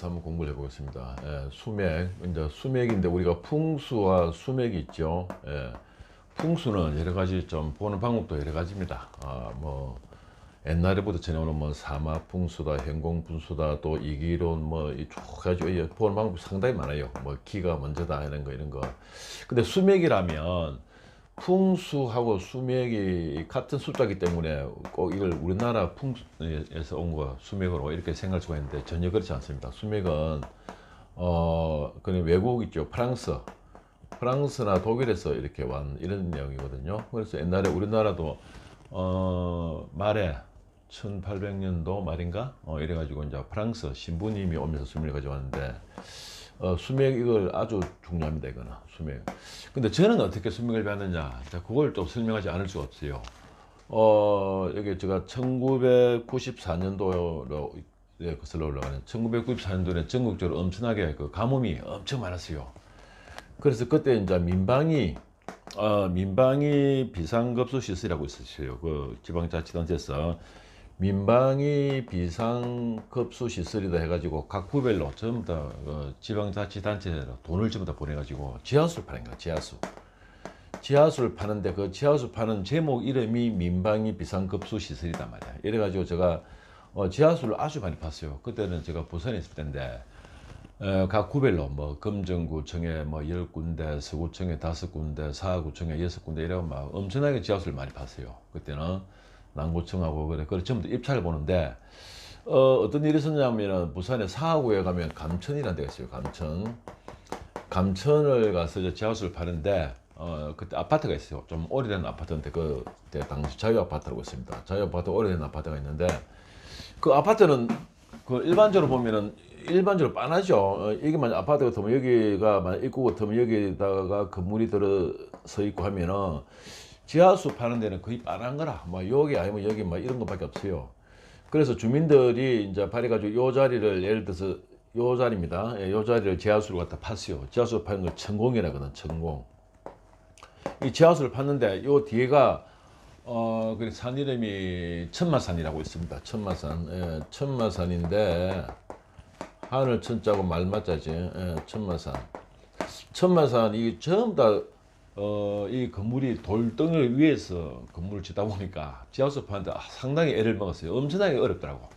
한번 공부를 해보겠습니다. 수맥, 이제 수맥인데 우리가 풍수와 수맥이 있죠. 풍수는 여러 가지 좀 보는 방법도 여러 가지입니다. 뭐 옛날에부터 전해오는 뭐 사마풍수다, 행공풍수다, 또 이기론 뭐쭉 가지고 보는 방법이 상당히 많아요. 뭐 기가 먼저다 이런 거. 근데 수맥이라면 풍수하고 수맥이 같은 숫자이기 때문에 꼭 이걸 우리나라 풍수에서 온 거 수맥으로 이렇게 생각할 수가 있는데 전혀 그렇지 않습니다. 수맥은 그냥 외국 있죠. 프랑스나 독일에서 이렇게 완 이런 내용이거든요. 그래서 옛날에 우리나라도 말에 1800년도 말인가 이래가지고 이제 프랑스 신부님이 오면서 수맥을 가져왔는데 수맥 이걸 아주 중요합니다. 이거는 수맥. 근데 저는 어떻게 수맥을 배웠느냐, 자, 그걸 또 설명하지 않을 수가 없어요. 여기 제가 1994년도로 거슬러 올라가는 1994년도에 전국적으로 엄청나게 그 가뭄이 엄청 많았어요. 그래서 그때 이제 민방위 비상급수 시설이라고 있었어요. 그 지방자치단체에서 민방위 비상급수 시설이다 해가지고 각 구별로 전부 다 지방자치단체로 돈을 전부 다 보내가지고 지하수를 파는 거야. 지하수를 파는데 그 지하수 파는 제목 이름이 민방위 비상급수 시설이단 말이야. 이래가지고 제가 지하수를 아주 많이 팠어요. 그때는 제가 부산에 있을 때인데 각 구별로 뭐 금정구청에 뭐 10군데, 서구청에 5군데, 사구청에 6군데 이래고 막 엄청나게 지하수를 많이 팠어요. 그때는 남구청하고 그래 전부 다 입찰을 보는데 어떤 일이 있었냐면 부산에 사하구에 가면 감천이라는 데가 있어요. 감천을 가서 이제 지하수를 파는데 그때 아파트가 있어요. 좀 오래된 아파트인데 그때 당시 자유 아파트라고 있습니다. 자유 아파트 오래된 아파트가 있는데 그 아파트는 그 일반적으로 보면은 일반적으로 빤하죠. 이게 만약 아파트 같으면 여기가 만약 입구 같으면 여기다가 건물이 들어서 있고 하면은 지하수 파는 데는 거의 빤한 거라. 뭐 여기 아니면 여기 뭐 이런 것밖에 없어요. 그래서 주민들이 이제 발해가지고 요 자리를 예를 들어서 요 자리입니다. 요 자리를 지하수를 갖다 팠어요. 지하수 파는 걸 천공이라거든. 천공. 이 지하수를 팠는데 요 뒤에가 그 산 이름이 천마산이라고 있습니다. 천마산. 천마산인데 하늘 천자고 말마자지. 천마산 이 전부 다 이 건물이 돌덩이를 위에서 건물을 짓다 보니까 지하수 파는데 상당히 애를 먹었어요. 엄청나게 어렵더라고.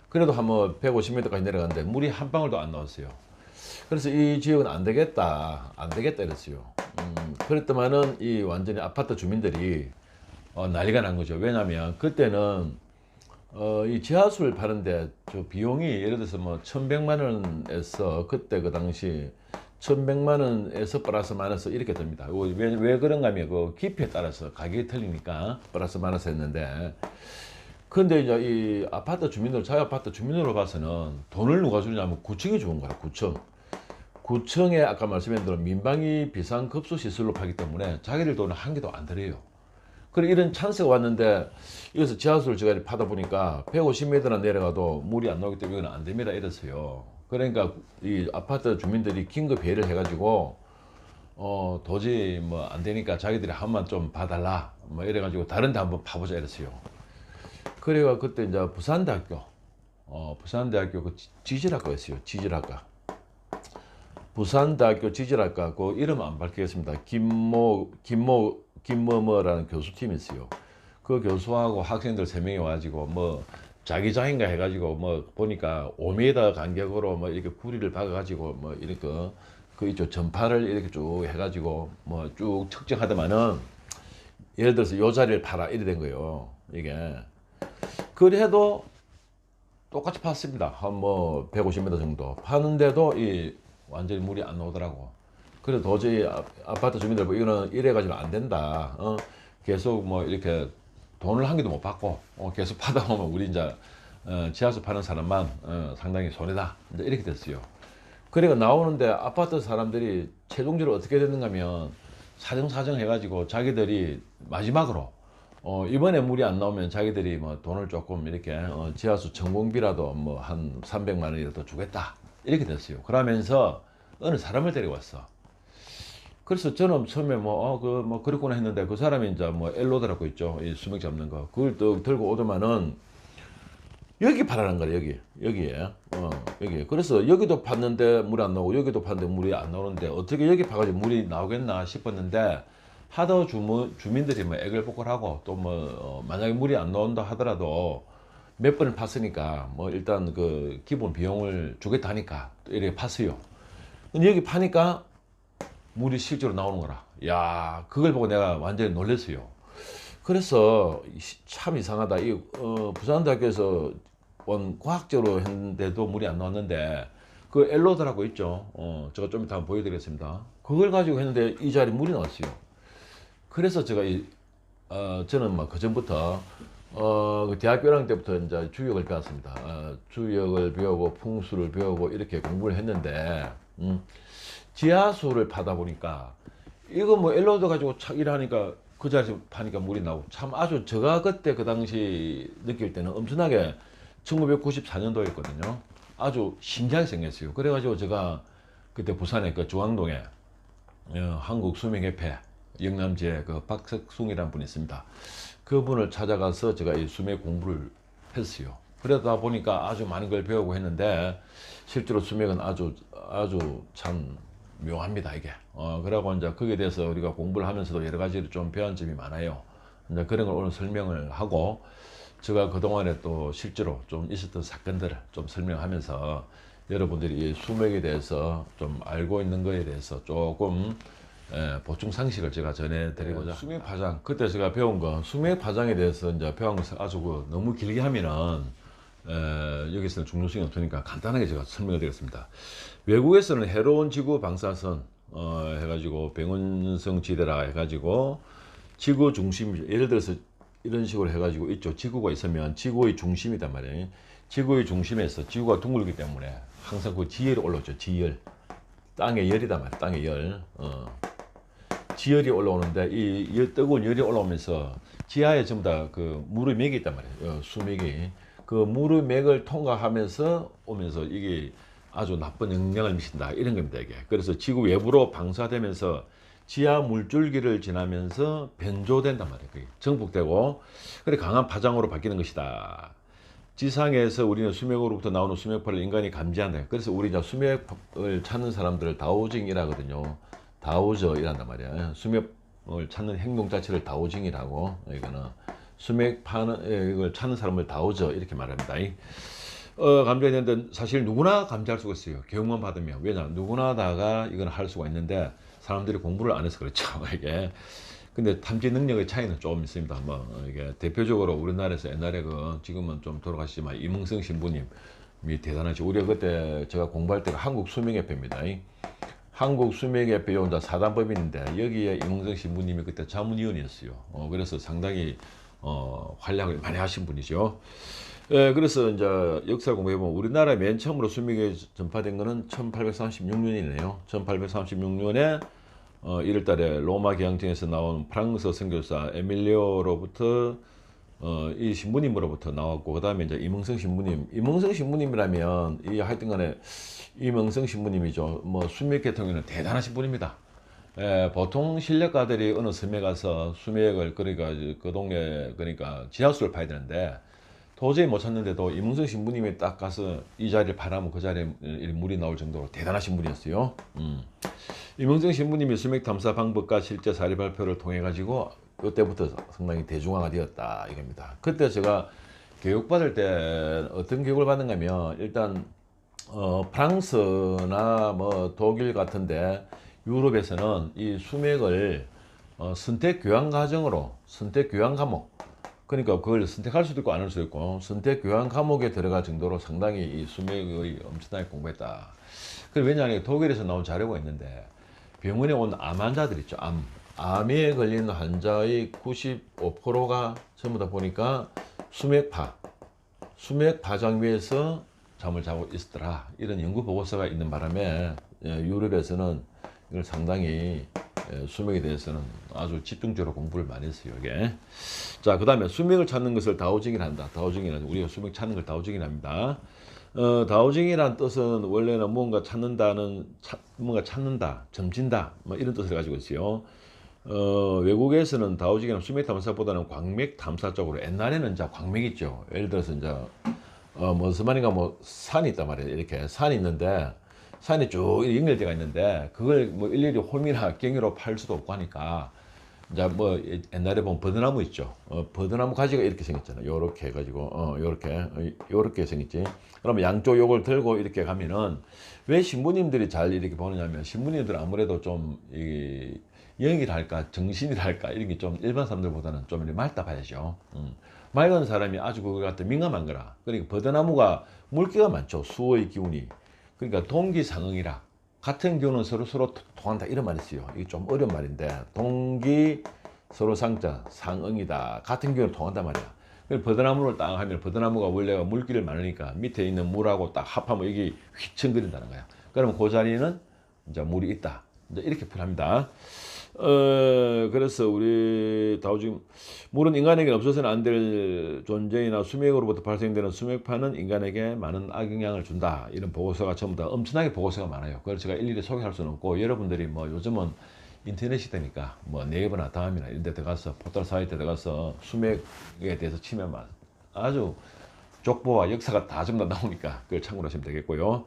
그래도 한번 150m까지 내려갔는데 물이 한 방울도 안 나왔어요. 그래서 이 지역은 안 되겠다 이랬어요. 그랬더만은 이 완전히 아파트 주민들이 난리가 난 거죠. 왜냐면 그때는 이 지하수를 파는데 저 비용이 예를 들어서 뭐 1100만 원에서 그때 그 당시 1100만 원에서 플러스 마이너스 이렇게 됩니다. 왜 그런가 하면 그 깊이에 따라서 가격이 틀리니까 플러스 마이너스 했는데, 근데 이제 이 아파트 주민들, 자유 아파트 주민으로 봐서는 돈을 누가 주냐면 구청이 주는 거라. 구청에 아까 말씀드린 대로 민방위 비상급수 시설로 파기 때문에 자기들 돈은 한 개도 안 들어요. 그리고 이런 찬스가 왔는데 여기서 지하수를 제가 파다 보니까 150m나 내려가도 물이 안 나오기 때문에 이건 안 됩니다 이랬어요. 그러니까 이 아파트 주민들이 긴급 회의를 해가지고 도저히 뭐 안 되니까 자기들이 한 번 좀 봐달라 뭐 이래가지고 다른 데 한번 파보자 이랬어요. 그래가 그때 이제 부산대학교 그 지질학과가 있어요. 부산대학교 지질학과 그 이름 안 밝히겠습니다. 김모모라는 교수팀이 있어요. 그 교수하고 학생들 3명이 와가지고 뭐 자기장인가 해가지고 뭐 보니까 5m 간격으로 뭐 이렇게 구리를 박아가지고 뭐 이렇게 그 이쪽 전파를 이렇게 쭉 해가지고 뭐 쭉 측정하더만은 예를 들어서 요 자리를 파라 이래 된 거예요. 이게 그래도 똑같이 팠습니다. 한 뭐 150m 정도 파는데도 이 완전히 물이 안 나오더라고. 그래서 도저히 아파트 주민들 뭐 이거는 이래가지고 안 된다. 계속 뭐 이렇게 돈을 한 개도 못 받고 계속 파다 보면 우리 이제 지하수 파는 사람만 상당히 손해다. 이제 이렇게 됐어요. 그러니까 나오는데 아파트 사람들이 최종적으로 어떻게 됐는가 하면 사정사정 해가지고 자기들이 마지막으로 이번에 물이 안 나오면 자기들이 뭐 돈을 조금 이렇게 지하수 전공비라도 뭐 한 300만 원이라도 주겠다 이렇게 됐어요. 그러면서 어느 사람을 데려왔어. 그래서 저는 처음에 뭐 그렇구나 했는데 그 사람이 이제 뭐 엘로드라고 있죠. 이 수맥 잡는 거. 그걸 또 들고 오더만은 여기 파라는 거야, 여기에. 여기. 그래서 여기도 팠는데 물이 안 나오고 여기도 팠는데 물이 안 나오는데 어떻게 여기 파가지고 물이 나오겠나 싶었는데 하도 주민들이 뭐 애걸복걸하고 또 뭐 만약에 물이 안 나온다 하더라도 몇 번을 팠으니까 뭐 일단 그 기본 비용을 주겠다 하니까 이렇게 팠어요. 근데 여기 파니까 물이 실제로 나오는 거라. 야, 그걸 보고 내가 완전히 놀랐어요. 그래서 참 이상하다. 이 부산대학교에서 온 과학적으로 했는데도 물이 안 나왔는데 그 엘로드라고 있죠. 제가 좀 이따 한번 보여드리겠습니다. 그걸 가지고 했는데 이 자리에 물이 나왔어요. 그래서 제가 저는 막 그 전부터 그 대학교 1학년 때부터 이제 주역을 배웠습니다. 주역을 배우고 풍수를 배우고 이렇게 공부를 했는데 지하수를 파다 보니까 이거 뭐 엘로드 가지고 착 일하니까 그 자리에서 파니까 물이 나오고 참 아주 제가 그때 그 당시 느낄 때는 엄청나게 1994년도였거든요. 아주 신기하게 생겼어요. 그래가지고 제가 그때 부산에 그 중앙동에 한국수맥협회 영남지에 그 박석숭이라는 분이 있습니다. 그분을 찾아가서 제가 이 수맥 공부를 했어요. 그러다 보니까 아주 많은 걸 배우고 했는데 실제로 수맥은 아주 참 묘합니다, 이게. 그러고 이제 거기에 대해서 우리가 공부를 하면서도 여러 가지를 좀 배운 점이 많아요. 이제 그런 걸 오늘 설명을 하고 제가 그동안에 또 실제로 좀 있었던 사건들을 좀 설명하면서 여러분들이 이 수맥에 대해서 좀 알고 있는 거에 대해서 조금 보충 상식을 제가 전해드리고자. 수맥 파장, 그때 제가 배운 거, 수맥 파장에 대해서 이제 배운 것을 아주 너무 길게 하면은 여기서는 중요성이 없으니까 간단하게 제가 설명을 드리겠습니다. 외국에서는 해로운 지구 방사선 해가지고 병원성 지대라 해가지고 지구 중심, 예를 들어서 이런 식으로 해가지고 있죠. 지구가 있으면 지구의 중심이단 말이에요. 지구의 중심에서 지구가 둥글기 때문에 항상 그 지열이 올라오죠. 지열. 땅의 열이단 말이에요. 땅의 열. 지열이 올라오는데 이 뜨거운 열이 올라오면서 지하에 전부 다 그 물의 맥이 있단 말이에요. 수맥이. 그 물의 맥을 통과하면서 오면서 이게 아주 나쁜 영향을 미친다. 이런 겁니다, 이게. 그래서 지구 외부로 방사되면서 지하 물줄기를 지나면서 변조된단 말이에요. 그게 정복되고 그래 강한 파장으로 바뀌는 것이다. 지상에서 우리는 수맥으로부터 나오는 수맥파를 인간이 감지한다. 그래서 우리 이제 수맥을 찾는 사람들을 다오징이라거든요. 다오저이란단 말이야. 수맥을 찾는 행동 자체를 다오징이라고. 이거는 수맥 파는 이걸 찾는 사람을 다오저 이렇게 말합니다. 감지했는데 사실 누구나 감지할 수가 있어요. 교육만 받으면. 왜냐 누구나 다가 이건 할 수가 있는데 사람들이 공부를 안 해서 그렇죠. 이게. 근데 탐지 능력의 차이는 조금 있습니다. 뭐 이게 대표적으로 우리나라에서 옛날에 그 지금은 좀 돌아가시지만 이문성 신부님이 대단하시. 우리가 그때 제가 공부할 때가 한국수맥협회입니다. 한국수맥협회 혼자 사단법인인데 여기에 이문성 신부님이 그때 자문위원이었어요. 그래서 상당히 활약을 많이 하신 분이죠. 그래서 이제 역사 공부해보면 우리나라에 맨 처음으로 수맥이 전파된 거는 1836년이네요. 1836년에 1월달에 로마 개항청에서 나온 프랑스 선교사 에밀리오로부터 이 신부님으로부터 나왔고 그 다음에 이제 이명성 신부님. 이명성 신부님이라면 이 하여튼간에 이명성 신부님이죠. 뭐 수맥 계통에는 대단하신 분입니다. 보통 실력가들이 어느 섬에 가서 수맥을 그러니까 그 동네 그러니까 지하수를 파야 되는데 도저히 못 찾는데도 이문성 신부님이 딱 가서 이 자리를 파라면 그 자리에 물이 나올 정도로 대단하신 분이었어요. 이문성 신부님이 수맥 탐사 방법과 실제 사례 발표를 통해 가지고 그때부터 상당히 대중화가 되었다 이겁니다. 그때 제가 교육받을 때 어떤 교육을 받는가 하면 일단 프랑스나 뭐 독일 같은데 유럽에서는 이 수맥을 선택 교양 과정으로 선택 교양 과목, 그러니까 그걸 선택할 수도 있고 안 할 수도 있고 선택 교양 과목에 들어갈 정도로 상당히 이 수맥의 엄청나게 공부했다. 그 왜냐하면 독일에서 나온 자료가 있는데 병원에 온 암 환자들 있죠. 암에 걸린 환자의 95%가 전부 다 보니까 수맥 파장 위에서 잠을 자고 있더라. 이런 연구 보고서가 있는 바람에 유럽에서는 이걸 상당히 수맥에 대해서는 아주 집중적으로 공부를 많이 했어요. 이게. 자, 그 다음에 수맥을 찾는 것을 다우징이라 한다. 다우징이라는 우리가 수맥 찾는 걸 다우징이라 합니다. 다우징이라는 뜻은 원래는 뭔가 찾는다, 점진다, 뭐 이런 뜻을 가지고 있어요. 외국에서는 다우징이나 수맥 탐사보다는 광맥 탐사 쪽으로 옛날에는 이제 광맥 있죠. 예를 들어서 이제 무슨 말인가 뭐 산이 있단 말이에요. 이렇게 산이 있는데 산이 쭉 연결되어 있는데 그걸 뭐 일일이 홀미나 경유로 팔 수도 없고 하니까 이제 뭐 옛날에 보면 버드나무 있죠. 버드나무 가지가 이렇게 생겼잖아요. 요렇게 해가지고 요렇게 생겼지. 그러면 양쪽 요걸 들고 이렇게 가면은 왜 신부님들이 잘 이렇게 보느냐면 신부님들은 아무래도 좀 영이랄까 정신이랄까 이런 게 좀 일반 사람들보다는 좀 이렇게 맑다 봐야죠. 맑은 사람이 아주 그거 같아 민감한 거라. 그러니까 버드나무가 물기가 많죠. 수호의 기운이. 그러니까 동기상응이라. 같은 기운은 서로 통한다 이런 말이 있어요. 이게 좀 어려운 말인데 동기 서로 상자 상응이다. 같은 기운을 통한단 말이야. 버드나무를 딱 하면 버드나무가 원래가 물기를 많으니까 밑에 있는 물하고 딱 합하면 이게 휘청거린다는 거야. 그러면 그 자리는 이제 물이 있다. 이제 이렇게 표현합니다. 그래서 우리 다우징 물은 인간에게 없어서는 안 될 존재이나 수맥으로부터 발생되는 수맥파는 인간에게 많은 악영향을 준다. 이런 보고서가 전부 다 엄청나게 보고서가 많아요. 그걸 제가 일일이 소개할 수는 없고 여러분들이 뭐 요즘은 인터넷 시대니까 뭐 네이버나 다음이나 이런 데 들어가서 포털 사이트에 들어가서 수맥에 대해서 치면 아주 족보와 역사가 다 전부 다 나오니까 그걸 참고로 하시면 되겠고요.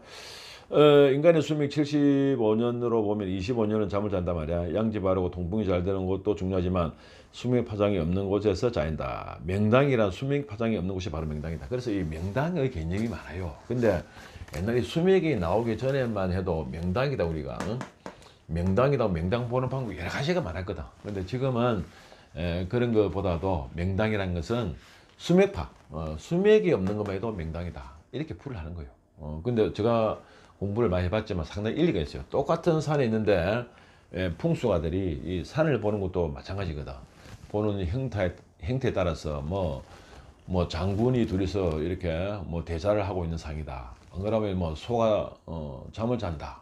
인간의 수명 75년으로 보면 25년은 잠을 잔단 말이야. 양지 바르고 통풍이 잘 되는 것도 중요하지만 수명 파장이 없는 곳에서 자인다. 명당이란 수명 파장이 없는 곳이 바로 명당이다. 그래서 이 명당의 개념이 많아요. 근데 옛날에 수명이 나오기 전에만 해도 명당이다 우리가. 명당이다 명당 보는 방법이 여러 가지가 많았거든. 근데 지금은 그런 것보다도 명당이라는 것은 수맥파, 수맥이 없는 것만 해도 명당이다. 이렇게 풀을 하는 거예요. 근데 제가 공부를 많이 해봤지만 상당히 일리가 있어요. 똑같은 산에 있는데 풍수가들이 이 산을 보는 것도 마찬가지거든. 보는 형태에 따라서 뭐 장군이 둘이서 이렇게 뭐 대자를 하고 있는 상이다. 안 그러면 뭐 소가 잠을 잔다.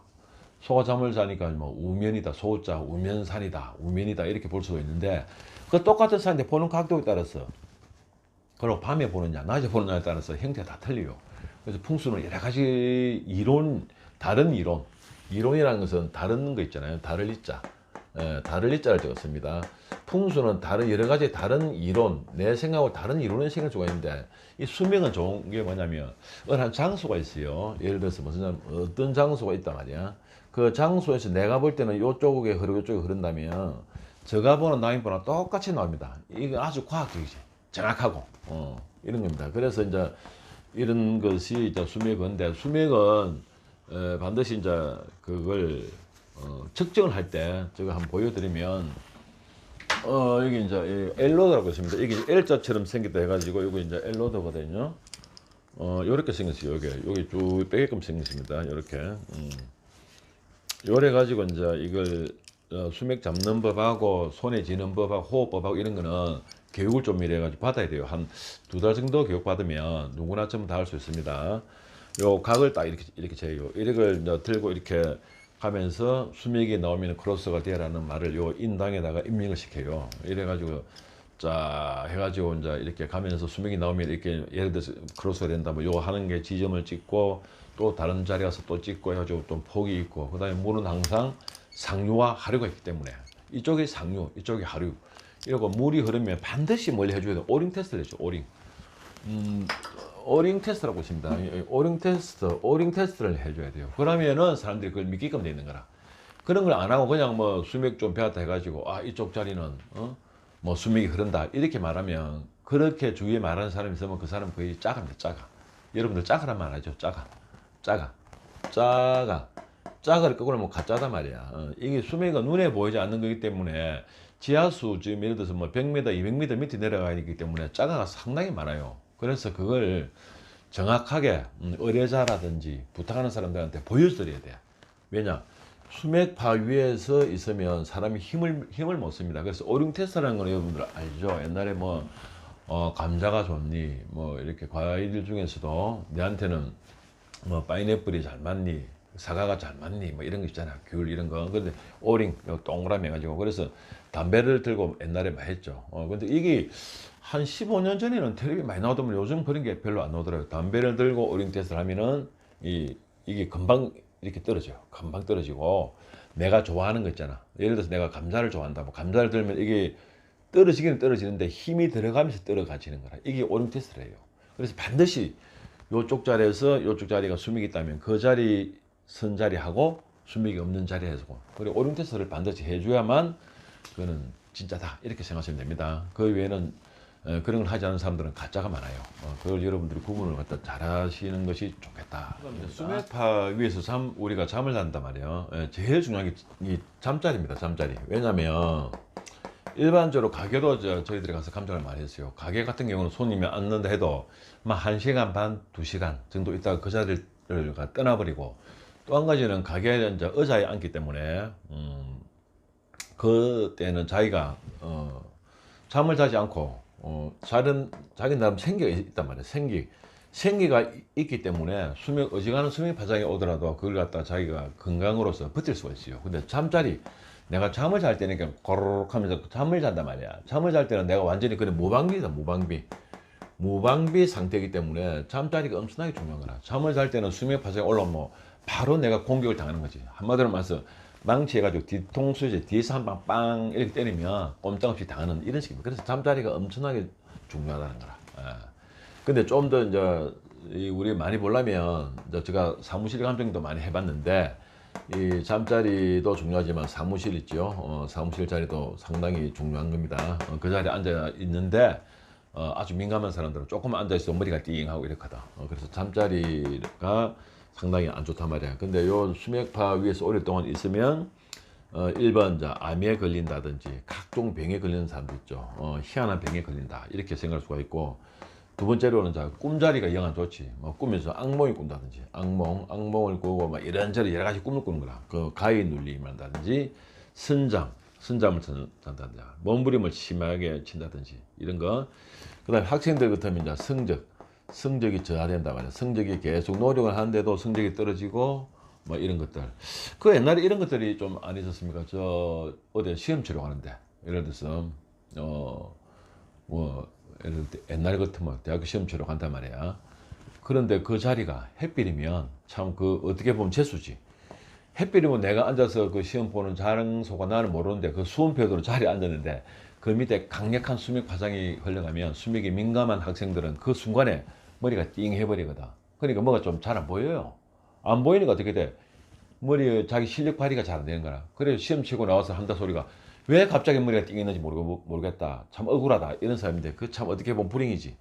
소가 잠을 자니까 뭐 우면이다. 소자 우면산이다. 우면이다. 이렇게 볼 수도 있는데 그 똑같은 산인데 보는 각도에 따라서 그리고 밤에 보느냐 낮에 보느냐에 따라서 형태가 다 틀려요. 그래서 풍수는 여러 가지 다른 이론이라는 것은 다른 거 있잖아요. 다를 이자, 다를 이자를 적었습니다. 풍수는 여러 가지 다른 이론, 내 생각하고 다른 이론을 생각할 수가 있는데 이 수명은 좋은 게 뭐냐면 어느 장소가 있어요. 예를 들어서 어떤 장소가 있단 말이야. 그 장소에서 내가 볼 때는 이쪽에 흐르고 이쪽에 흐른다면 제가 보는 라인보다 똑같이 나옵니다. 이게 아주 과학적이지, 정확하고 이런 겁니다. 그래서 이제 이런 것이 이제 수맥인데 수맥은 반드시 이제 그걸 측정을 할 때 제가 한번 보여드리면 여기 이제 엘로드라고 있습니다. 이게 L자처럼 생겼다 해가지고 여기 이제 엘로드거든요. 요렇게 생겼어요. 여기 쭉 빼게끔 생겼습니다. 요렇게 요래 가지고 이제 이걸 수맥 잡는 법하고 손에 쥐는 법하고 호흡법하고 이런 거는 교육을 좀 이래가지고 받아야 돼요. 한 2달 정도 교육 받으면 누구나 좀 다 할 수 있습니다. 요 각을 딱 이렇게 재요. 이걸 이제 들고 이렇게 가면서 수맥이 나오면 크로스가 되라는 말을 요 인당에다가 입력을 시켜요. 이래가지고 자 해가지고 이제 이렇게 가면서 수맥이 나오면 이렇게 예를 들어서 크로스가 된다면 요 하는 게 지점을 찍고 또 다른 자리 가서 또 찍고 해가지고 좀 폭이 있고 그다음에 물은 항상 상류와 하류가 있기 때문에 이쪽이 상류, 이쪽이 하류. 이러고 물이 흐르면 반드시 뭘 해줘야 돼요? 오링 테스트를 해줘. 오링 테스트라고 있습니다. 오링 테스트를 해줘야 돼요. 그러면은 사람들이 그걸 믿게끔 돼 있는 거라. 그런 걸 안 하고 그냥 뭐 수맥 좀 배웠다 해가지고 이쪽 자리는 뭐 수맥이 흐른다 이렇게 말하면 그렇게 주위에 말하는 사람이 있으면 그 사람 거의 짜갑니다. 짜가. 여러분들 짜가란 말 하죠. 짜가. 짜가. 짜가. 짜가를 거꾸로 하면 가짜단 말이야. 이게 수명이 눈에 보이지 않는 거기 때문에 지하수 지금 예를 들어서 뭐 100m, 200m 밑에 내려가야 되기 때문에 짜가가 상당히 많아요. 그래서 그걸 정확하게 의뢰자라든지 부탁하는 사람들한테 보여드려야 돼. 왜냐? 수맥파 위에서 있으면 사람이 힘을 못 씁니다. 그래서 오륙 테스트라는 건 여러분들 알죠? 옛날에 뭐 감자가 좋니, 뭐 이렇게 과일 중에서도 내한테는 뭐 파인애플이 잘 맞니, 사과가 잘 맞니, 뭐 이런 거 있잖아. 귤 이런 거. 근데 오링 동그라미 해가지고 그래서 담배를 들고 옛날에 많이 했죠. 근데 이게 한 15년 전에는 텔레비 많이 나오더만 요즘 그런 게 별로 안 나오더라고요. 담배를 들고 오링 테스트를 하면은 이게 금방 이렇게 떨어져요. 금방 떨어지고 내가 좋아하는 거 있잖아. 예를 들어서 내가 감자를 좋아한다. 뭐 감자를 들면 이게 떨어지기는 떨어지는데 힘이 들어가면서 떨어가지는 거라. 이게 오링 테스트래요. 그래서 반드시 요쪽 자리에서 요쪽 자리가 수맥이 있다면 그 자리 선 자리하고 수맥이 없는 자리에서 그리고 오링 테스트를 반드시 해줘야만 그거는 진짜다 이렇게 생각하시면 됩니다. 그 외에는 그런 걸 하지 않는 사람들은 가짜가 많아요. 그걸 여러분들이 구분을 갖다 잘 하시는 것이 좋겠다. 수맥파 위에서 우리가 잠을 잔단 말이에요. 제일 중요한 게 이 잠자리입니다. 잠자리. 왜냐면 일반적으로 가게도 저희들이 가서 감정을 많이 했어요. 가게 같은 경우는 손님이 앉는다 해도 막 1시간 반, 2시간 정도 있다가 그 자리를 떠나버리고 또 한 가지는 가게에 이제 의자에 앉기 때문에 그때는 자기가 잠을 자지 않고 자기 나름 생기가 있단 말이에요. 생기가 있기 때문에 어지간한 수면 파장이 오더라도 그걸 갖다 자기가 건강으로서 버틸 수가 있어요. 근데 잠자리 내가 잠을 잘 때는 그냥 고르륵 하면서 잠을 잔단 말이야. 잠을 잘 때는 내가 완전히 그냥 무방비다. 무방비 상태이기 때문에 잠자리가 엄청나게 중요한 거라. 잠을 잘 때는 수면 파장이 올라오면 바로 내가 공격을 당하는 거지. 한마디로 말해서 망치해가지고 뒤통수에 뒤에서 한 방 빵 이렇게 때리면 꼼짝없이 당하는 이런 식입니다. 그래서 잠자리가 엄청나게 중요하다는 거라. 근데 좀 더 이제 우리 많이 보려면 이제 제가 사무실 감정도 많이 해봤는데 이 잠자리도 중요하지만 사무실 있죠. 사무실 자리도 상당히 중요한 겁니다. 그 자리에 앉아 있는데 아주 민감한 사람들은 조금만 앉아 있어 머리가 띵하고 이렇거든. 그래서 잠자리가 상당히 안 좋단 말이야. 근데 요 수맥파 위에서 오랫동안 있으면 1번 암에 걸린다든지 각종 병에 걸리는 사람도 있죠. 희한한 병에 걸린다 이렇게 생각할 수가 있고, 두 번째로는 꿈자리가 영 안 좋지. 뭐 꿈에서 악몽이 꾼다든지 악몽을 꾸고 막 이런저런 여러 가지 꿈을 꾸는 거라. 그 가위 눌림을 한다든지 선잠을 잔다든지 몸부림을 심하게 친다든지 이런 거. 그다음에 학생들 같으면 이제 성적이 저하된다 말이야. 성적이 계속 노력을 하는데도 성적이 떨어지고 뭐 이런 것들. 그 옛날에 이런 것들이 좀 안 있었습니까? 저 어디 시험 치러 가는데 예를 들어서 뭐 예를 들어 옛날 같으면 대학교 시험 치러 간단 말이야. 그런데 그 자리가 햇빛이면 참 그 어떻게 보면 재수지. 햇빛이면 내가 앉아서 그 시험 보는 장소가 나는 모르는데 그 수험표대로 자리에 앉았는데 그 밑에 강력한 수맥 파장이 흘러가면 수맥이 민감한 학생들은 그 순간에 머리가 띵 해버리거든. 그러니까 뭐가 좀 잘 안 보여요. 안 보이니까 어떻게 돼? 머리에 자기 실력 발휘가 잘 안 되는 거라. 그래서 시험 치고 나와서 한다 소리가 왜 갑자기 머리가 띵했는지 모르겠다. 참 억울하다. 이런 사람인데 그 참 어떻게 보면 불행이지.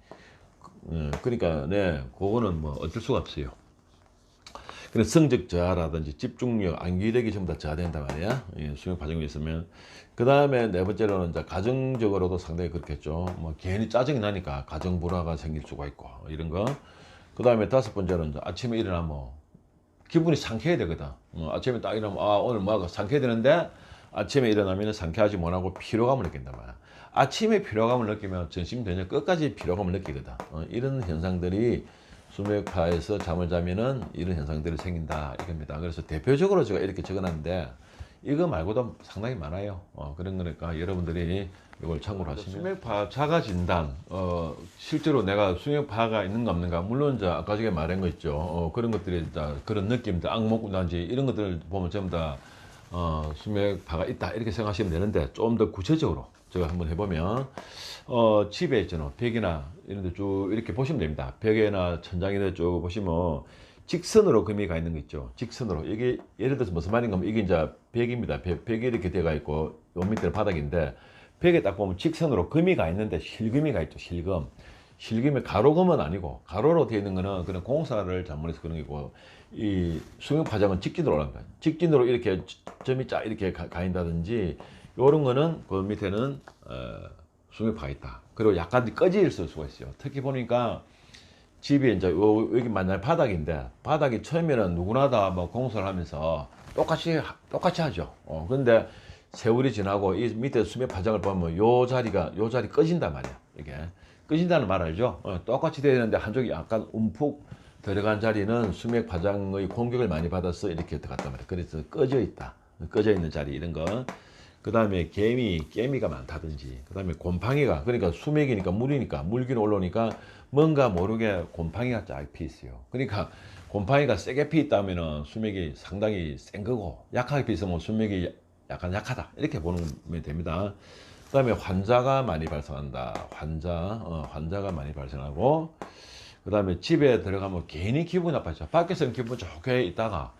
그러니까 네, 그거는 뭐 어쩔 수가 없어요. 그래서 성적 저하라든지 집중력, 암기력이 전부 다 저하된단 말이야. 수면 과정이 있으면. 그 다음에 네 번째로는 이제 가정적으로도 상당히 그렇겠죠. 뭐 괜히 짜증이 나니까 가정 불화가 생길 수가 있고 이런 거. 그 다음에 다섯 번째로는 이제 아침에 일어나면 기분이 상쾌해야 되거든. 아침에 딱 일어나면 오늘 뭐하고 상쾌해야 되는데 아침에 일어나면 상쾌하지 못하고 피로감을 느낀단 말이야. 아침에 피로감을 느끼면 전심 저녁 끝까지 피로감을 느끼거든. 이런 현상들이 수맥파에서 잠을 자면은 이런 현상들이 생긴다 이겁니다. 그래서 대표적으로 제가 이렇게 적어놨는데 이거 말고도 상당히 많아요. 그런 거니까 여러분들이 이걸 참고로 하시면. 수맥파 자가 진단, 실제로 내가 수맥파가 있는가 없는가, 물론 이제 아까 전에 말한 거 있죠. 그런 것들이 그런 느낌들, 악몽 꾼다든지 이런 것들을 보면 전부 다 수맥파가 있다 이렇게 생각하시면 되는데, 좀 더 구체적으로 제가 한번 해보면 집에 있잖아요. 벽이나 이런 데 쭉 이렇게 보시면 됩니다. 벽에나 천장이나 쭉 보시면 직선으로 금이 가 있는 거 있죠. 직선으로. 이게 예를 들어서 무슨 말인가 하면 이게 이제 벽입니다. 벽이 이렇게 돼가 있고 요 밑에는 바닥인데 벽에 딱 보면 직선으로 금이 가 있는데 실금이 가 있죠. 실금. 실금이 가로금은 아니고 가로로 되어 있는 거는 그냥 공사를 잘못해서 그런 거고 이 수명 파장은 직진으로 올라간 거예요. 직진으로 이렇게 점이 쫙 이렇게 가 있다든지 이런 거는 그 밑에는 수명파가 있다. 그리고 약간 꺼져 있을 수가 있어요. 특히 보니까 집이 이제 여기 만약 바닥인데 바닥이 처음에는 누구나 다 뭐 공사를 하면서 똑같이 하죠. 근데 세월이 지나고 이 밑에 수면 파장을 보면 요 자리 꺼진단 말이야. 이게 꺼진다는 말 알죠? 똑같이 되어 있는데 한쪽이 약간 움푹 들어간 자리는 수맥 파장의 공격을 많이 받아서 이렇게 들어갔단 말이야. 그래서 꺼져 있다. 꺼져 있는 자리 이런 거. 그 다음에 깨미가 많다든지, 그 다음에 곰팡이가, 그러니까 수맥이니까 물이니까, 물기는 올라오니까 뭔가 모르게 곰팡이가 쫙 피 있어요. 그러니까 곰팡이가 세게 피 있다면은 수맥이 상당히 센 거고, 약하게 피 있으면 수맥이 약간 약하다. 이렇게 보면 됩니다. 그 다음에 환자가 많이 발생한다. 환자가 많이 발생하고, 그 다음에 집에 들어가면 괜히 기분이 나빠져. 밖에서는 기분 좋게 있다가,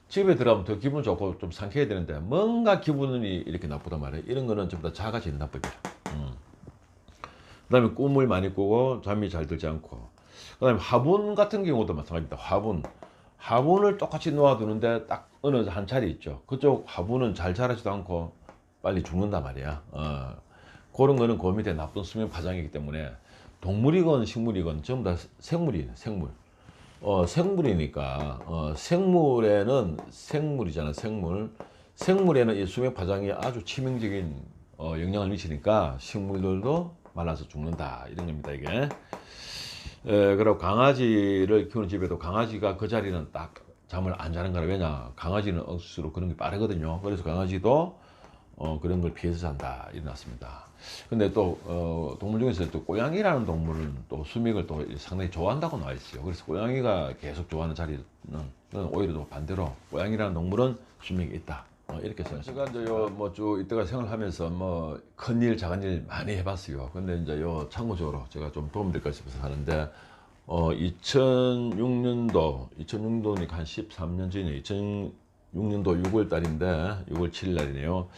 집에 들어가면 더 기분 좋고 좀 상쾌해야 되는데 뭔가 기분이 이렇게 나쁘단 말이에요. 이런 거는 전부 다 자가진 나법이라. 그 다음에 꿈을 많이 꾸고 잠이 잘 들지 않고, 그 다음에 화분 같은 경우도 마찬가지입니다. 화분을 똑같이 놓아두는데 딱 어느 한 차례 있죠. 그쪽 화분은 잘 자라지도 않고 빨리 죽는단 말이야. 그런 거는 그 밑에 나쁜 수면 파장이기 때문에 동물이건 식물이건 전부 다 생물이에요. 생물이니까 생물에는 생물이잖아. 생물에는 이 수면 파장이 아주 치명적인 영향을 미치니까 식물들도 말라서 죽는다 이런 겁니다. 이게 그리고 강아지를 키우는 집에도 강아지가 그 자리는 딱 잠을 안 자는 거라. 왜냐, 강아지는 억수로 그런 게 빠르거든요. 그래서 강아지도 그런 걸 피해서 잔다 일어났습니다. 근데 또 동물 중에서 또 고양이라는 동물은 또 수맥을 또 상당히 좋아한다고 나와 있어요. 그래서 고양이가 계속 좋아하는 자리는 오히려 또 반대로 고양이라는 동물은 수맥이 있다. 이렇게 생각합니다. 제가 이제 뭐쭉 이때가 생활하면서 뭐 큰일 작은일 많이 해봤어요. 근데 이제 참고적으로 제가 좀 도움될 것 싶어서 하는데 2006년도니까 한 13년 전이에요. 2006년도 6월 달인데 6월 7일 날이네요.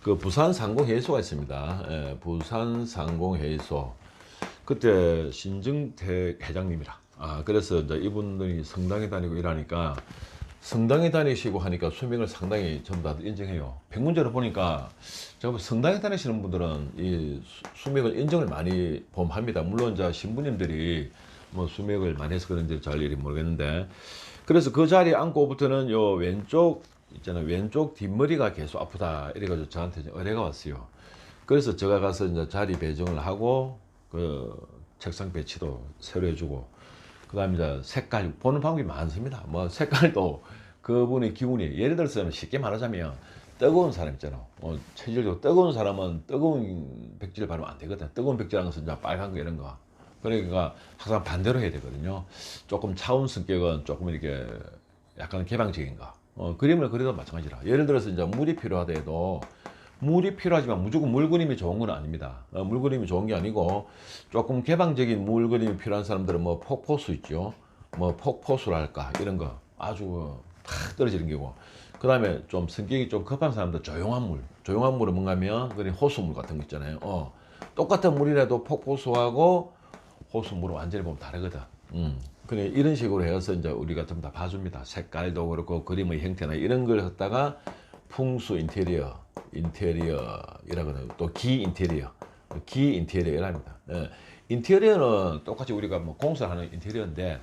그 부산 상공회의소가 있습니다. 부산 상공회의소. 그때 신정태 회장님이라. 그래서 이제 이분들이 성당에 다니고 일하니까 성당에 다니시고 하니까 수명을 상당히 전부 다 인정해요. 백문제로 보니까 제가 성당에 다니시는 분들은 이 수명을 인정을 많이 범합니다. 물론 이제 신부님들이 뭐 수명을 많이 해서 그런지 잘 일이 모르겠는데, 그래서 그 자리에 앉고부터는 요 왼쪽 있잖아요. 왼쪽 뒷머리가 계속 아프다. 이래가지고 저한테 의뢰가 왔어요. 그래서 제가 가서 이제 자리 배정을 하고 그 책상 배치도 새로 해주고, 그 다음에 이제 색깔 보는 방법이 많습니다. 뭐 색깔도 그분의 기운이, 예를 들어서 쉽게 말하자면 뜨거운 사람 있잖아. 체질적으로 뜨거운 사람은 뜨거운 백지를 바르면 안 되거든. 뜨거운 백지라는 것은 이제 빨간 거 이런 거. 그러니까 항상 반대로 해야 되거든요. 조금 차운 성격은 조금 이렇게 약간 개방적인 거. 그림을 그려도 마찬가지라. 예를 들어서 이제 물이 필요하다 해도 물이 필요하지만 무조건 물 그림이 좋은 건 아닙니다. 물 그림이 좋은 게 아니고 조금 개방적인 물 그림이 필요한 사람들은 뭐 폭포수 있죠. 뭐 폭포수랄까 이런 거 아주 탁 떨어지는 거고. 그 다음에 좀 성격이 좀 급한 사람들 조용한 물은 뭔가 하면 그런 호수물 같은 거 있잖아요. 똑같은 물이라도 폭포수하고 호수물은 완전히 보면 다르거든. 그래 이런 식으로 해서 이제 우리가 좀 다 봐줍니다. 색깔도 그렇고 그림의 형태나 이런 걸 갖다가 풍수 인테리어이라거든요. 또 기 인테리어랍니다. 인테리어는 똑같이 우리가 뭐 공사하는 인테리어인데,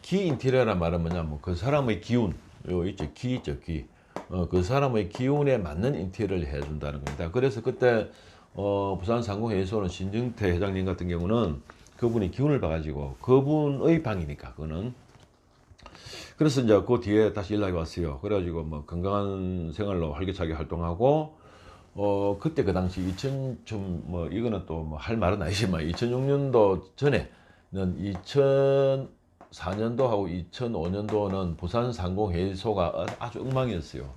기 인테리어란 말은 뭐냐, 뭐 그 사람의 기운, 기 있죠, 기. 그 사람의 기운에 맞는 인테리어를 해준다는 겁니다. 그래서 그때 부산 상공회의소는 신정태 회장님 같은 경우는 그분이 기운을 봐가지고 그분의 방이니까 그거는. 그래서 이제 그 뒤에 다시 연락이 왔어요. 그래가지고 뭐 건강한 생활로 활기차게 활동하고, 그때 그 당시 뭐 이거는 또 뭐 할 말은 아니지만 2006년도 전에는 2004년도하고 2005년도는 부산 상공회의소가 아주 엉망이었어요.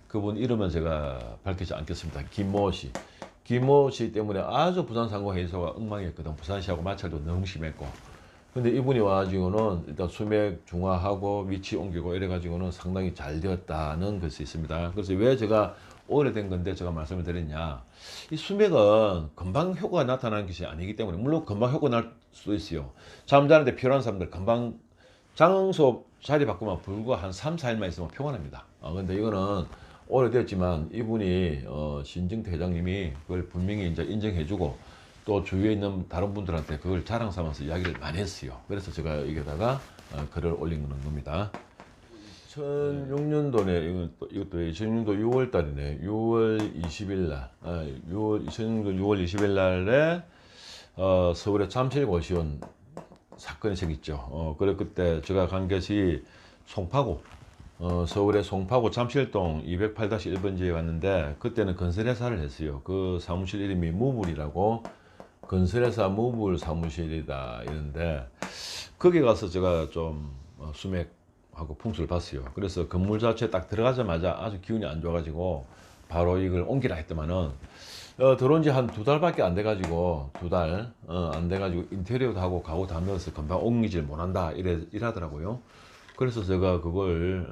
그분 이름은 제가 밝히지 않겠습니다. 김모 씨 때문에 아주 부산 상공회의소가 엉망이었거든. 부산시하고 마찰도 너무 심했고. 근데 이분이 와가지고는 일단 수맥 중화하고 위치 옮기고 이래가지고는 상당히 잘 되었다는 것이 있습니다. 그래서 왜 제가 오래된 건데 제가 말씀을 드렸냐, 이 수맥은 금방 효과가 나타나는 것이 아니기 때문에, 물론 금방 효과 날 수도 있어요. 잠자는데 필요한 사람들 금방 장소 자리 바꾸면 불과 한 3, 4일만 있으면 평안합니다. 근데 이거는 오래됐지만 이분이 신정태 회장님이 그걸 분명히 이제 인정해주고 또 주위에 있는 다른 분들한테 그걸 자랑 삼아서 이야기를 많이 했어요. 그래서 제가 여기다가 글을 올린 겁니다. 2006년도네, 이것도 2006년도 6월 달이네. 6월 20일 날, 2006년 6월 20일 날에 서울의 잠실고시원 사건이 생겼죠. 그래 그때 제가 간 것이 송파구, 서울의 송파구 잠실동 208-1번지에 갔는데, 그때는 건설회사를 했어요. 그 사무실 이름이 무물이라고, 건설회사 무물 사무실이다 이런데, 거기 가서 제가 좀 수맥하고 풍수를 봤어요. 그래서 건물 자체 딱 들어가자마자 아주 기운이 안 좋아가지고 바로 이걸 옮기라 했더만은, 들어온 지 한 2달밖에 안 돼가지고, 2달 안 돼가지고 인테리어도 하고 가구 다 넣어서 금방 옮기질 못한다 이라더라고요. 그래서 제가 그걸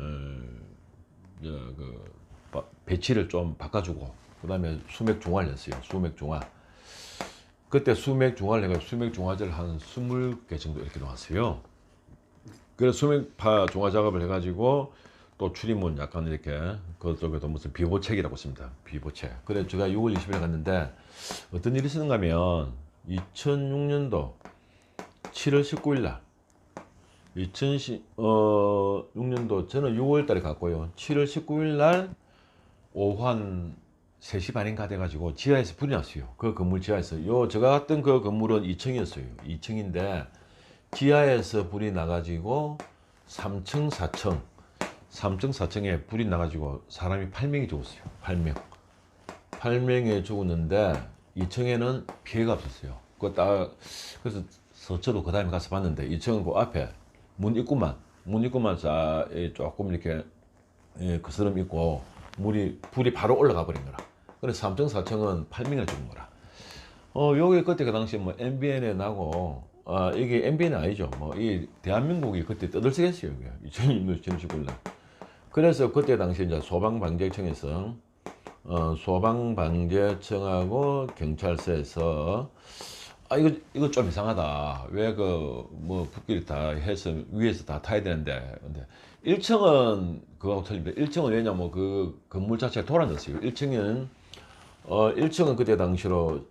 배치를 좀 바꿔주고, 그 다음에 수맥 중화를 했어요. 수맥 중화. 그때 수맥 중화를 해가지고 수맥 중화제를 한 20개 정도 이렇게 나왔어요. 그래서 수맥파 중화 작업을 해가지고 또 출입문 약간 이렇게, 그쪽에도 무슨 비보책이라고 씁니다. 비보책. 그래 제가 6월 20일에 갔는데 어떤 일이 있었는가 하면, 2006년도 7월 19일 날, 2006년도 저는 6월 달에 갔고요. 7월 19일 날 오후 한 3시 반인가 돼가지고 지하에서 불이 났어요. 그 건물 지하에서. 제가 갔던 그 건물은 2층이었어요. 2층인데 지하에서 불이 나가지고 3층, 4층, 3층, 4층에 불이 나가지고 사람이 8명이 죽었어요. 8명. 8명이 죽었는데 2층에는 피해가 없었어요. 그래서 저도 그 다음에 가서 봤는데, 2층은 그 앞에 문 입구만 조금 이렇게 그스름 있고 불이 바로 올라가 버린 거라. 그래서 3층, 4층은 8명이 죽은 거라. 여기 그때 그 당시 뭐 MBN에 나고, 이게 MBN은 아니죠. 이 대한민국이 그때 떠들썩했어요. 이게 2006년 19일 날. 그래서 그때 당시 이제 소방방재청에서, 소방방재청하고 경찰서에서, 이거 좀 이상하다. 왜 붓길 다 해서 위에서 다 타야 되는데. 근데 1층은 그거하고 틀립니다. 1층은 왜냐면 그 건물 자체가 돌아졌어요. 1층은 그때 당시로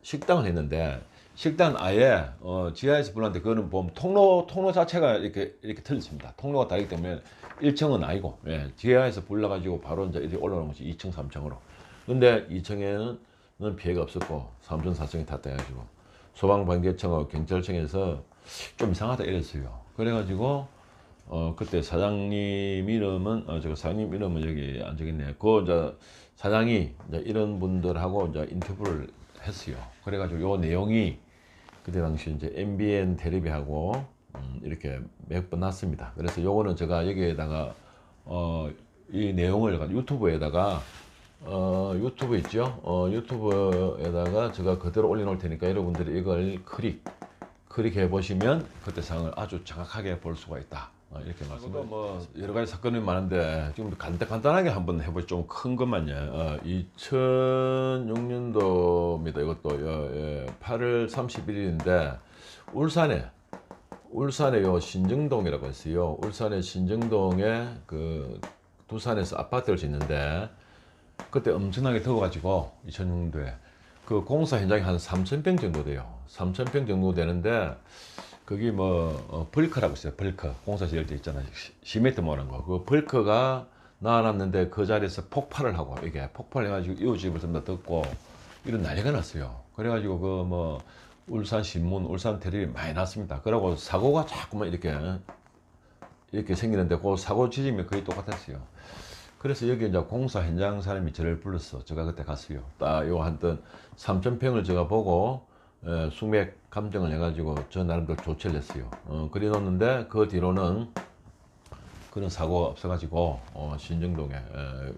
식당을 했는데, 식당 아예 지하에서 불났는데, 그거는 보면 통로 자체가 이렇게 틀렸습니다. 통로가 다르기 때문에 1층은 아니고, 지하에서 불나가지고 바로 이제 이렇게 올라오는 것이 2층, 3층으로. 근데 2층에는 피해가 없었고 3층, 4층이 다 떼가지고 소방방재청하고 경찰청에서 좀 이상하다 이랬어요. 그래가지고 그때 사장님 이름은 제가 사장님 이름은 여기 안 적있네. 그 이제 사장이 이제 이런 분들하고 이제 인터뷰를 했어요. 그래가지고 요 내용이 그때 당시 이제 MBN 텔레비하고 이렇게 몇 번 났습니다. 그래서 요거는 제가 여기에다가 이 내용을 유튜브에다가 유튜브 있죠? 유튜브에다가 제가 그대로 올려놓을 테니까 여러분들이 이걸 클릭해 보시면 그때 상황을 아주 정확하게 볼 수가 있다. 이렇게 말씀드립니다. 뭐 여러 가지 사건이 많은데 지금 간단하게 한번 해보죠. 좀 큰 것만요. 2006년도입니다. 이것도 8월 31일인데 울산에 요 신정동이라고 했어요. 울산의 신정동에 그 두산에서 아파트를 짓는데, 그때 엄청나게 더워가지고 2006년도에 그 공사 현장이 한 3,000평 정도 돼요. 3,000평 정도 되는데, 거기 벌크라고 있어요. 벌크. 공사 지을 때 있잖아요. 시멘트 모는 거. 그 벌크가 나와놨는데 그 자리에서 폭발을 하고, 이게 폭발해가지고 이웃집을 전부 다 덮고 이런 난리가 났어요. 그래가지고 울산 신문, 울산 텔레비 많이 났습니다. 그러고 사고가 자꾸만 이렇게 생기는데, 그 사고 지점이 거의 똑같았어요. 그래서 여기 이제 공사 현장 사람이 저를 불렀어. 제가 그때 갔어요. 한번 3,000평을 제가 보고 수맥 감정을 해가지고 저 나름대로 조치를 했어요. 그래 놓는데 그 뒤로는 그런 사고가 없어가지고 신정동에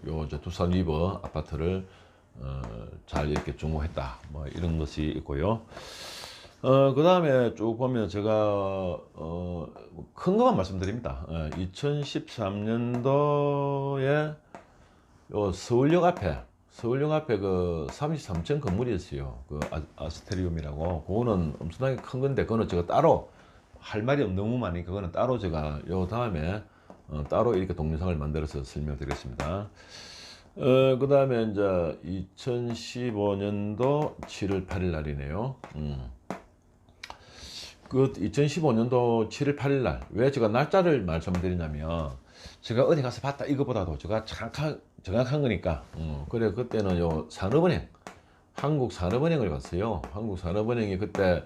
요 두산 리버 아파트를 잘 이렇게 중공했다. 이런 것이 있고요. 그 다음에 쭉 보면 제가 큰 것만 말씀드립니다. 2013년도에 요 서울역 앞에 서울역 앞에 그 33층 건물이 있어요. 그 아스테리움이라고. 그거는 엄청나게 큰 건데, 그거는 제가 따로 할 말이 너무 많으니까, 그거는 따로 제가 요 다음에 따로 이렇게 동영상을 만들어서 설명드리겠습니다. 그 다음에 이제 2015년도 7월 8일 날이네요. 그 2015년도 7월 8일 날, 왜 제가 날짜를 말씀드리냐면, 제가 어디 가서 봤다 이거보다도 제가 정확한 거니까. 그래, 그때는 요 산업은행, 한국산업은행을 갔어요. 한국산업은행이 그때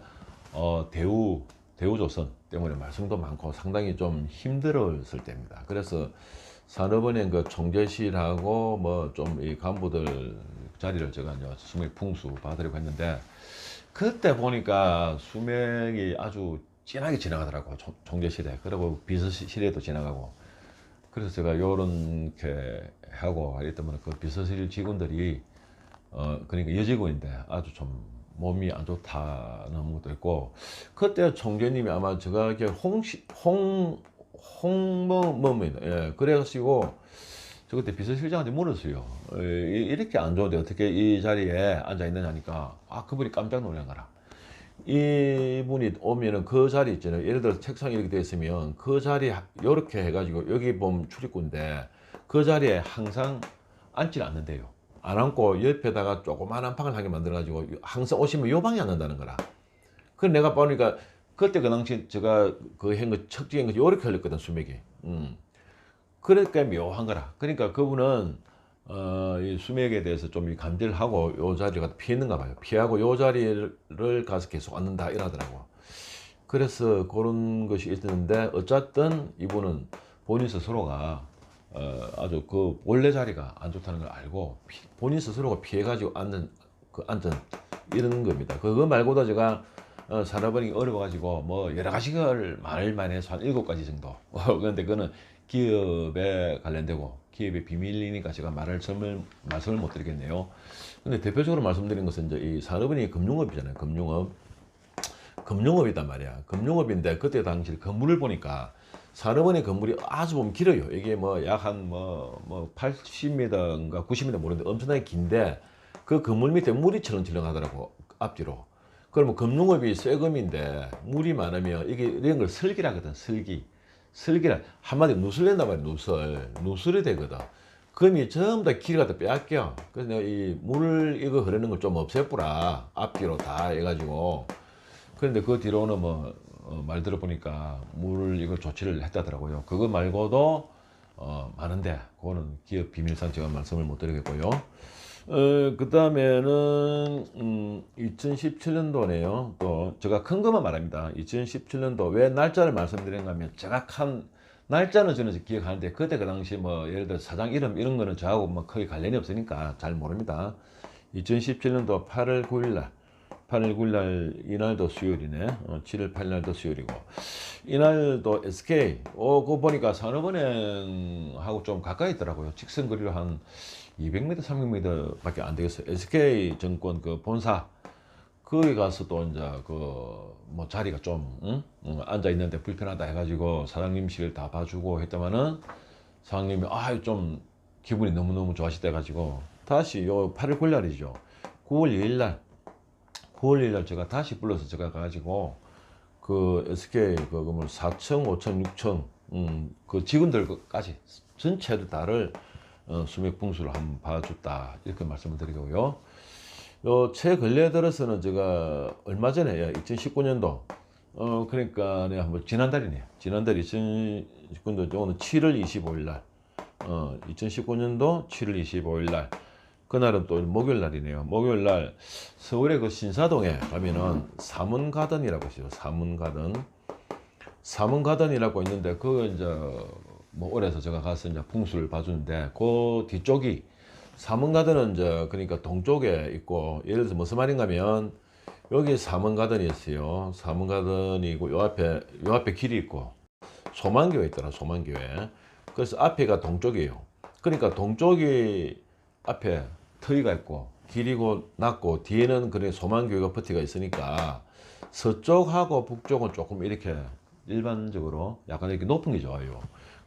대우조선 때문에 말썽도 많고 상당히 좀 힘들었을 때입니다. 그래서 산업은행 그 총재실하고 뭐 좀 이 간부들 자리를 제가 이제 수맥 풍수 받으려고 했는데, 그때 보니까 수맥이 아주 진하게 지나가더라고, 총재실에. 그리고 비서실에도 지나가고. 그래서 제가 요렇게 하고 이랬더니 그 비서실 직원들이 그러니까 여직원인데 아주 좀 몸이 안 좋다는 것도 있고, 그때 총재님이 아마 제가 이렇게 홍뭐뭐입니다. 예, 그래가지고 저 그때 비서실장한테 물었어요. 이렇게 안 좋은데 어떻게 이 자리에 앉아 있느냐니까, 그분이 깜짝 놀란 거라. 이분이 오면은 그 자리 있잖아요. 예를 들어서 책상이 이렇게 돼 있으면 그 자리 이렇게 해가지고, 여기 보면 출입구인데 그 자리에 항상 앉질 않는데요. 안 앉고 옆에다가 조그마한 방을 하게 만들어가지고 항상 오시면 요 방에 앉는다는 거라. 그래 내가 보니까 그때 그 당시 제가 그 한 거 척지한 거 요렇게 흘렸거든, 수맥이. 그러니까 묘한 거라. 그러니까 그분은 이 수맥에 대해서 좀 감지를 하고 요 자리를 가서 피했는가 봐요. 피하고 요 자리를 가서 계속 앉는다 이러더라고. 그래서 그런 것이 있었는데, 어쨌든 이분은 본인 스스로가 아주 그 원래 자리가 안 좋다는 걸 알고 본인 스스로가 피해가지고 앉은 이런 겁니다. 그거 말고도 제가 산업은행이 어려워가지고 뭐 여러 가지를 말만 해서 한 7가지 정도. 그런데 그거는 기업에 관련되고 기업의 비밀이니까 제가 말씀을 못 드리겠네요. 근데 대표적으로 말씀드린 것은 이제 이 산업은행이 금융업이잖아요. 금융업이단 말이야. 금융업인데 그때 당시 건물을 보니까 산업은행 건물이 아주 보면 길어요. 이게 뭐 약 한 뭐 80m인가 90m 모르는데 엄청나게 긴데, 그 건물 밑에 무리처럼 질러가더라고, 앞뒤로. 그러면 금융업이 세금인데 물이 많으면 이게 이런 걸 설기라거든. 설기라 한마디로 누설낸단 말이야. 누설이 되거든. 그럼이 전부 다 길을 갖다 빼앗겨. 그래서 내가 이 물 이거 흐르는 걸 좀 없애뿌라, 앞뒤로 다 해가지고. 그런데 그 뒤로는 뭐 말 들어보니까 물 이거 조치를 했다더라고요. 그거 말고도 많은데 그거는 기업 비밀상 제가 말씀을 못 드리겠고요. 그 다음에는 2017년도네요. 또 제가 큰 것만 말합니다. 2017년도 왜 날짜를 말씀드린가 하면, 정확한 날짜는 저는 기억하는데 그때 그 당시 뭐 예를 들어 사장 이름 이런 거는 저하고 뭐 거의 관련이 없으니까 잘 모릅니다. 2017년도 8월 9일 날, 이날도 수요일이네. 7월 8일 날도 수요일이고, 이날도 SK 그거 보니까 산업은행하고 좀 가까이 있더라고요. 직선거리로 한 200m, 300m 밖에 안 되겠어요. SK증권 그 본사, 거기 가서 또 이제 그 뭐 자리가 좀 앉아 있는데 불편하다 해가지고 사장님실 다 봐주고 했더만은, 사장님이 좀 기분이 너무너무 좋아지다 해가지고 다시 요 8월 9일 날이죠. 9월 2일 날, 제가 다시 불러서 제가 가가지고 그 SK 그 건물 4층, 5층, 6층 그 직원들까지 전체를 다를 수맥 풍수를 한번 봐줬다, 이렇게 말씀을 드리고요. 요 최근래 들어서는 제가 얼마 전에 2019년도 그러니까 내가 한번 지난달이네요. 지난달 2019년도 오늘 7월 25일 날 2019년도 7월 25일 날, 그날은 또 목요일 날이네요. 목요일 날 서울의 그 신사동에 가면은 사문가든이라고 있어요. 사문가든이라고 있는데, 그 이제 뭐 올해서 제가 가서 이제 풍수를 봐주는데, 그 뒤쪽이 사문가든은 이제 그러니까 동쪽에 있고, 예를 들어서 무슨 말인가 하면 여기 사문가든이 있어요. 사문가든이고 요 앞에 길이 있고 소만교회 있더라, 소만교회. 그래서 앞에가 동쪽이에요. 그러니까 동쪽이 앞에 터리가 있고 길이고 낮고, 뒤에는 그래 소만교회가 버티가 있으니까 서쪽하고 북쪽은 조금 이렇게 일반적으로 약간 이렇게 높은 게 좋아요.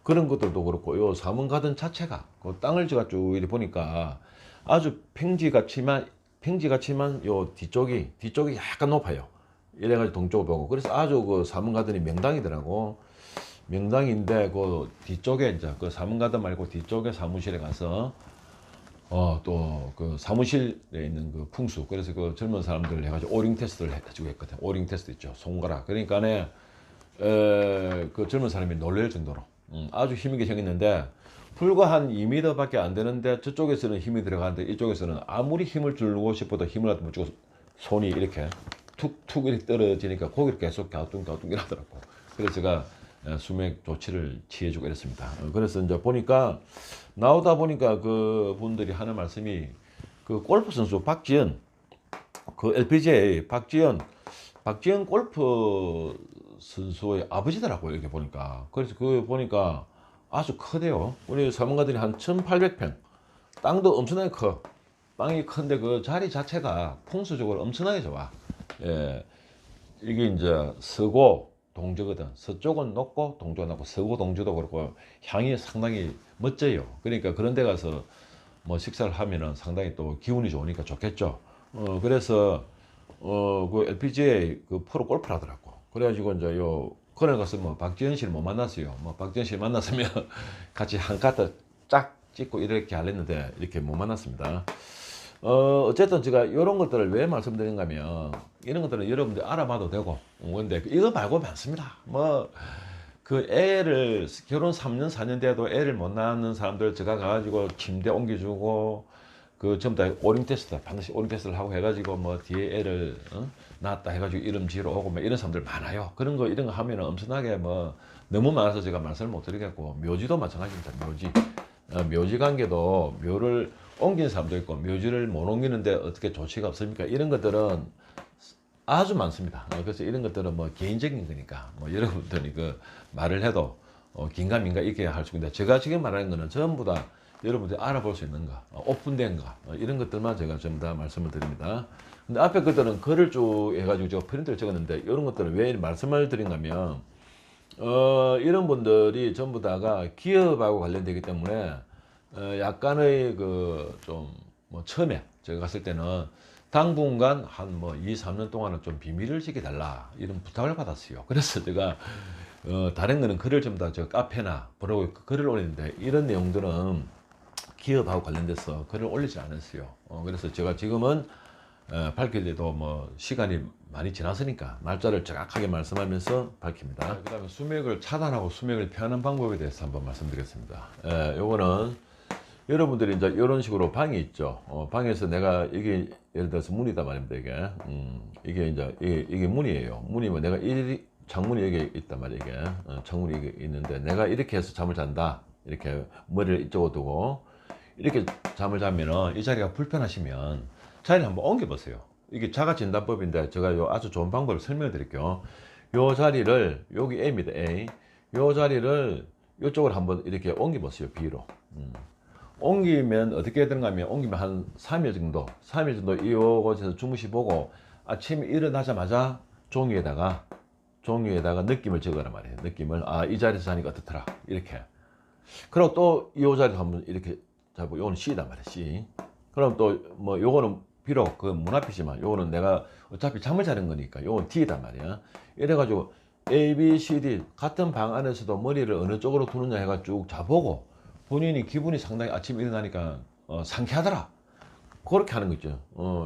그런 것들도 그렇고, 요 사문가든 자체가 그 땅을 제가 쭉 이렇게 보니까 아주 팽지 같지만 요 뒤쪽이 약간 높아요. 이래가지고 동쪽을 보고 그래서 아주 그 사문 가든이 명당이더라고. 명당인데 그 뒤쪽에 이제 그 사문 가든 말고 뒤쪽에 사무실에 가서 또 그 사무실에 있는 그 풍수 그래서 그 젊은 사람들 해가지고 오링 테스트를 해주고 했거든. 오링 테스트 있죠. 손가락. 그러니까네 그 젊은 사람이 놀랄 정도로 아주 힘있게 생겼는데 불과 한 2m밖에 안 되는데 저쪽에서는 힘이 들어가는데 이쪽에서는 아무리 힘을 주고 싶어도 힘을 못 주고 손이 이렇게 툭툭 이렇게 떨어지니까 고기를 계속 갸우뚱갸우뚱 이러더라고. 그래서 제가 수맥 조치를 취해주고 이랬습니다. 그래서 이제 보니까 나오다 보니까 그 분들이 하는 말씀이 그 골프 선수 박지현 그 LPGA 박지현 골프 선수의 아버지더라고요. 이렇게 보니까. 그래서 그 보니까 아주 크대요. 우리 사문가들이 한 1800평. 땅도 엄청나게 커. 땅이 큰데 그 자리 자체가 풍수적으로 엄청나게 좋아. 예. 이게 이제 서고 동저거든. 서쪽은 높고 동쪽은 높고 서고 동저도 그렇고 향이 상당히 멋져요. 그러니까 그런 데 가서 뭐 식사를 하면은 상당히 또 기운이 좋으니까 좋겠죠. 그래서 그 LPGA 그 프로 골프를 하더라고. 그래가지고 이제 요 그날 가서 뭐 박지현 씨를 못 만났어요. 뭐 박지현 씨를 만났으면 같이 한 카트 쫙 찍고 이렇게 하랬는데 이렇게 못 만났습니다. 어쨌든 제가 이런 것들을 왜 말씀드린가 하면 이런 것들은 여러분들 알아봐도 되고 근데 이거 말고 많습니다. 뭐 그 애를 결혼 3년 4년 돼도 애를 못 낳는 사람들 제가 가가지고 침대 옮겨주고 그 전부 다 오링 테스트 반드시 오링 테스트를 하고 해가지고 뭐 뒤에 애를 낳았다 해가지고 이름 지으러 오고 뭐 이런 사람들 많아요. 그런 거 이런 거 하면은 엄청나게 뭐 너무 많아서 제가 말씀을 못 드리겠고 묘지도 마찬가지입니다. 묘지 관계도 묘를 옮긴 사람도 있고 묘지를 못 옮기는데 어떻게 조치가 없습니까? 이런 것들은 아주 많습니다. 그래서 이런 것들은 뭐 개인적인 거니까 뭐 여러분들이 그 말을 해도 긴가민가 있게 할 수 있는데 제가 지금 말하는 거는 전부 다 여러분들이 알아볼 수 있는 거, 오픈된 거 이런 것들만 제가 전부 다 말씀을 드립니다. 근데 앞에 것들은 글을 쭉 해가지고 제가 프린트를 찍었는데 이런 것들은 왜 말씀을 드린가면 이런 분들이 전부 다가 기업하고 관련되기 때문에 약간의 그 좀 뭐 처음에 제가 갔을 때는 당분간 한 뭐 2, 3년 동안은 좀 비밀을 지켜달라 이런 부탁을 받았어요. 그래서 제가 다른 거는 글을 좀 다 저 카페나 블로그에 글을 올리는데 이런 내용들은 기업하고 관련돼서 글을 올리지 않았어요. 그래서 제가 지금은 밝힐 때도 뭐 시간이 많이 지났으니까 날짜를 정확하게 말씀하면서 밝힙니다. 그다음에 수맥을 차단하고 수맥을 피하는 방법에 대해서 한번 말씀드리겠습니다. 요거는 여러분들이 이제 이런 식으로 방이 있죠. 방에서 내가 이게 예를 들어서 문이다 말입니다. 이게 이제 이게 문이에요. 문이면 내가 창문이 여기 있단 말이에요. 이게 창문이 여기 있는데 내가 이렇게 해서 잠을 잔다. 이렇게 머리를 이쪽으로 두고 이렇게 잠을 자면은 이 자리가 불편하시면 자리를 한번 옮겨 보세요. 이게 자가 진단법인데 제가 요 아주 좋은 방법을 설명해 드릴게요. 요 자리를 여기 A입니다. A. 요 자리를 이쪽으로 한번 이렇게 옮겨 보세요. B로. 옮기면 어떻게 되는가 하면 옮기면 한 3일 정도 이곳에서 주무시 보고 아침에 일어나자마자 종이에다가 느낌을 적어라 말이에요. 느낌을 이 자리에서 자니까 어떻더라 이렇게. 그리고 또 이 자리에서 한번 이렇게 잡고 요거는 C다 말이에요. C. 그럼 또 뭐 요거는 비록 그 문 앞이지만 요거는 내가 어차피 잠을 자는 거니까 요건 D다 말이야. 이래가지고 A, B, C, D 같은 방 안에서도 머리를 어느 쪽으로 두느냐 해가 쭉 자보고 본인이 기분이 상당히 아침에 일어나니까 상쾌하더라. 그렇게 하는 거죠.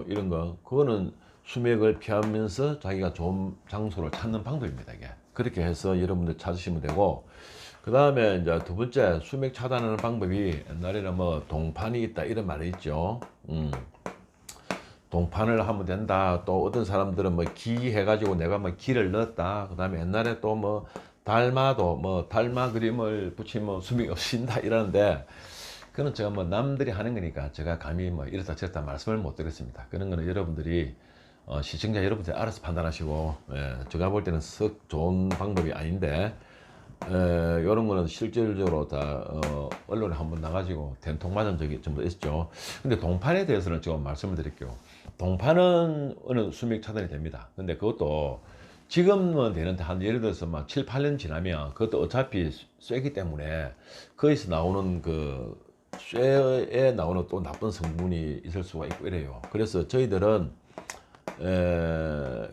이런 거. 그거는 수맥을 피하면서 자기가 좋은 장소를 찾는 방법입니다. 이게. 그렇게 해서 여러분들 찾으시면 되고, 그 다음에 이제 두 번째 수맥 차단하는 방법이 옛날에는 뭐 동판이 있다 이런 말이 있죠. 동판을 하면 된다. 또 어떤 사람들은 뭐 기 해가지고 내가 뭐 기를 넣었다. 그 다음에 옛날에 또 뭐 달마도 뭐 달마 그림을 붙이면 수명이 없어진다 이러는데 그건 제가 뭐 남들이 하는 거니까 제가 감히 뭐 이렇다 저렇다 말씀을 못 드렸습니다. 그런 거는 여러분들이 시청자 여러분들이 알아서 판단하시고 제가 볼 때는 썩 좋은 방법이 아닌데 이런 거는 실질적으로 다 언론에 한번 나가지고 된통 맞은 적이 전부 있었죠. 근데 동판에 대해서는 제가 말씀을 드릴게요. 동판은 어느 수맥 차단이 됩니다. 근데 그것도 지금은 되는데 한 예를 들어서 막 7, 8년 지나면 그것도 어차피 쇠기 때문에 거기서 나오는 그 쇠에 나오는 또 나쁜 성분이 있을 수가 있고 이래요. 그래서 저희들은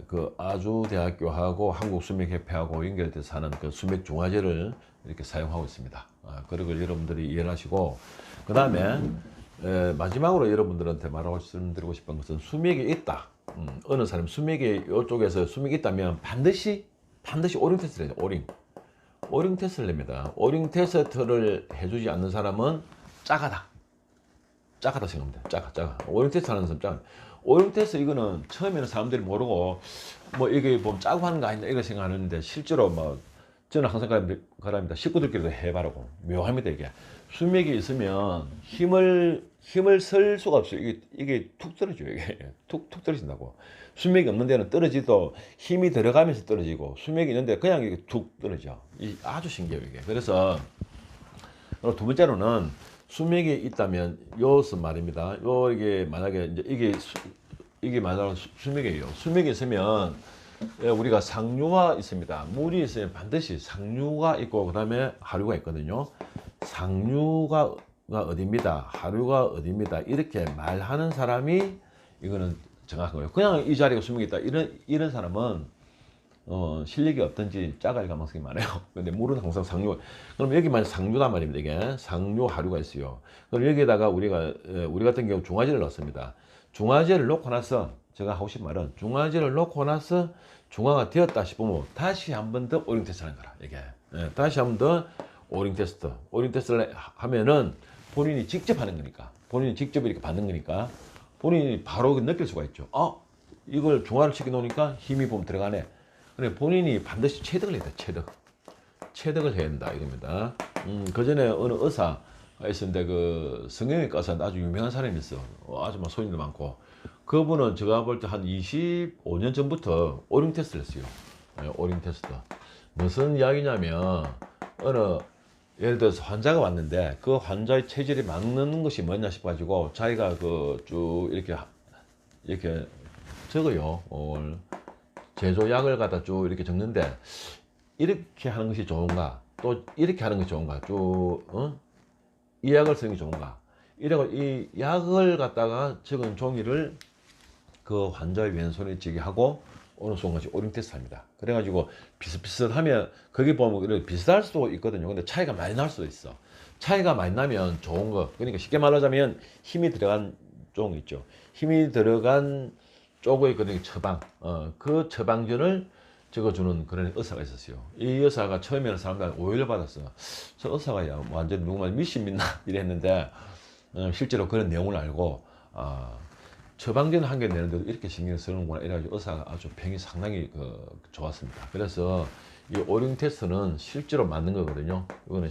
그 아주대학교하고 한국수맥협회하고 연결돼서 하는 그 수맥 중화제를 이렇게 사용하고 있습니다. 그런 걸 여러분들이 이해하시고, 그 다음에 마지막으로 여러분들한테 말씀드리고 싶은 것은 수맥이 있다. 어느 사람 수맥이 이쪽에서 수맥이 있다면 반드시 오링 테스트를 해요. 오링 테스트를 냅니다. 오링 테스트를 해주지 않는 사람은 작아다 생각하면 돼. 작아. 오링 테스트 하는 사람 작아. 오링 테스트 이거는 처음에는 사람들이 모르고 뭐 이게 뭐 짜고 하는 거 아닌가 이렇게 생각하는데, 실제로 뭐 저는 항상 가랍니다. 식구들끼리도 해바라고 묘합니다. 이게 수맥이 있으면 힘을 쓸 수가 없어요. 이게 툭 떨어져요. 이게 툭 떨어진다고. 수맥이 없는 데는 떨어지도 힘이 들어가면서 떨어지고, 수맥이 있는데 그냥 이게 툭 떨어져. 아주 신기해요 이게. 그래서 두 번째로는 수맥이 있다면 요스 말입니다. 이게 만약에 이제 이게 말하는 수맥이에요. 수맥이 있으면 우리가 상류가 있습니다. 물이 있으면 반드시 상류가 있고 그다음에 하류가 있거든요. 상류가 어디입니다. 하류가 어디입니다. 이렇게 말하는 사람이 이거는 정확한 거예요. 그냥 이 자리가 수맥이 있다 이런 사람은 실력이 없든지 작을 가능성이 많아요. 근데 물은 항상 상류. 그럼 여기만 상류단 말입니다. 이게 상류 하류가 있어요. 그럼 여기에다가 우리 같은 경우 중화제를 넣습니다. 중화제를 놓고 나서 제가 하고 싶은 말은, 중화제를 놓고 나서 중화가 되었다 싶으면 다시 한 번 더 오링 테스트를 하는 거라. 이게 다시 한 번 더 오링 테스트를 하면은 본인이 직접 하는 거니까, 본인이 직접 이렇게 받는 거니까 본인이 바로 느낄 수가 있죠. 이걸 중화를 시켜 놓으니까 힘이 좀 들어가네. 그래, 본인이 반드시 체득을 해야 돼. 체득을 해야 된다 이겁니다. 그 전에 어느 의사가 있었는데, 그 성형외과 의사 아주 유명한 사람이 있어. 아주 막 손님도 많고. 그분은 제가 볼 때 한 25년 전부터 오링 테스트를 했어요. 오링 테스트. 무슨 이야기냐면, 예를 들어서 환자가 왔는데 그 환자의 체질이 맞는 것이 뭐냐 싶어가지고 자기가 그 쭉 이렇게 적어요. 제조약을 갖다 쭉 이렇게 적는데, 이렇게 하는 것이 좋은가, 또 이렇게 하는 것이 좋은가, 이 약을 쓰는 게 좋은가, 이래고 이 약을 갖다가 적은 종이를 그 환자의 왼손에 쥐게 하고 어느 순간까지 오링 테스트 합니다. 그래가지고 비슷비슷하면, 거기 보면 이렇게 비슷할 수도 있거든요. 근데 차이가 많이 날 수도 있어. 차이가 많이 나면 좋은 거. 그러니까 쉽게 말하자면 힘이 들어간 종 있죠. 힘이 들어간 쪽의 그 처방, 그 처방전을 적어주는 그런 의사가 있었어요. 이 의사가 처음에는 사람들한테 오해를 받았어. 저 의사가 완전 누구만 미신 믿나 이랬는데, 실제로 그런 내용을 알고, 처방전 한 개 내는데도 이렇게 신경을 쓰는구나 이래가지고 의사가 아주 평이 상당히 좋았습니다. 그래서 이 오링 테스트는 실제로 맞는 거거든요. 이거는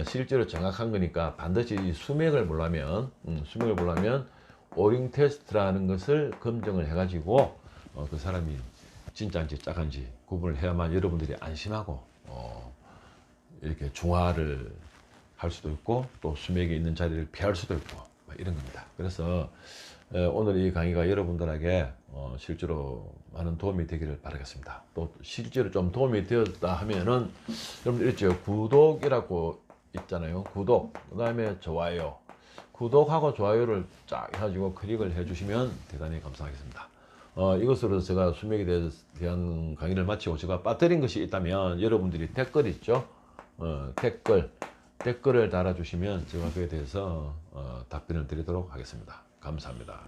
실제로 정확한 거니까 반드시 이 수맥을 보려면 오링 테스트라는 것을 검증을 해가지고 그 사람이 진짜인지 짝한지 구분을 해야만 여러분들이 안심하고 이렇게 중화를 할 수도 있고, 또 수맥이 있는 자리를 피할 수도 있고, 이런 겁니다. 그래서 오늘 이 강의가 여러분들에게 실제로 많은 도움이 되기를 바라겠습니다. 또 실제로 좀 도움이 되었다 하면은, 여러분들 있죠, 구독이라고 있잖아요. 구독, 그 다음에 좋아요. 구독하고 좋아요를 쫙 해가지고 클릭을 해주시면 대단히 감사하겠습니다. 이것으로 제가 수맥에 대한 강의를 마치고, 제가 빠뜨린 것이 있다면 여러분들이 댓글 있죠? 댓글을 달아주시면 제가 그에 대해서 답변을 드리도록 하겠습니다. 감사합니다.